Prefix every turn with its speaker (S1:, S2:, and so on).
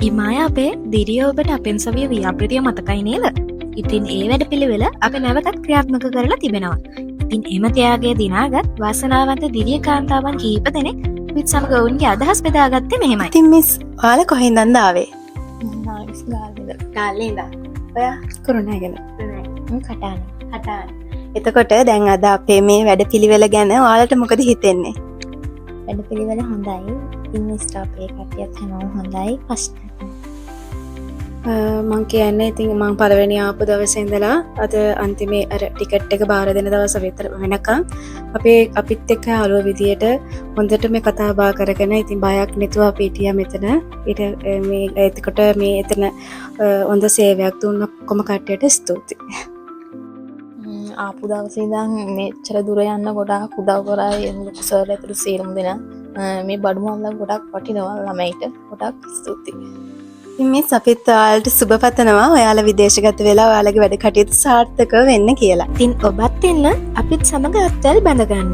S1: ඉමාය අපේ දිරිය ඔබට අපෙන් සවිය ව්‍යාපෘතිය මතකයි නේද? ඉතින් ඒ වැඩ පිළිවෙල අප නැවතත් ක්‍රියාත්මක කරලා තිබෙනවා. ඉතින් එම ත්‍යාගය දිනාගත් වාසනාවන්ත දිරිය කාන්තාවන් කිහිප දෙනෙක් අපිත් සමග ඔවුන්ගේ අදහස් බෙදාගත්තේ මෙහෙමයි.
S2: ඉතින් මිස් ඔයාලා කොහෙන්ද ආවේ?
S3: නායිස් ගාල්ලේද
S2: ගාල්ලේ ඉඳන්. ඔයා
S3: කුරුණෑගල
S1: කටාන.
S2: එතකොට දැන් අද අපේ මේ වැඩපිළිවෙල ගැන ඔයාලට මොකද හිතෙන්නේ?
S1: වැඩ පිළිවෙල හොඳයි. ඉන්න ස්ටාප් ඒ කට්ටියත් හැමෝම හොඳයි. ප්‍රශ්න
S3: මං කියන්නේ ඉතින් මං පළවෙනි ආපු දවසේ ඉඳලා අද අන්තිමේ අර ටිකට් එක බාර දෙන දවස විතර වෙනකම් අපිත් එක්ක යාළුවෝ විදියට හොඳට මේ කතා බහ කරගෙන ඉතින් බයක් නැතුව අපි හිටියා මෙතන. ඊට මේ එතකොට මේ එතන හොඳ සේවයක් දුන්න ඔක්කොම කට්ටියට ස්තුතියි.
S4: ආපු දවසේ ඉඳන් මෙච්චර දුර යන්න ගොඩාක් උදව් කරා ලොකු සර්ලා ඇතුළු සියලුම දෙනා. මේ බඩු මල්ල ගොඩක් වටිනවා ළමයිට. ගොඩක් ස්තුතියි.
S2: ඉතින් මිස් අපිත් ඔයාලට සුබ පතනවා ඔයාලා විදේශගත වෙලා ඔයාලගේ වැඩ කටයුතු සාර්ථකව වෙන්න කියලා.
S1: ඉතින් ඔබත් එන්න අපිත් සමග අත්වැල් බැඳගන්න.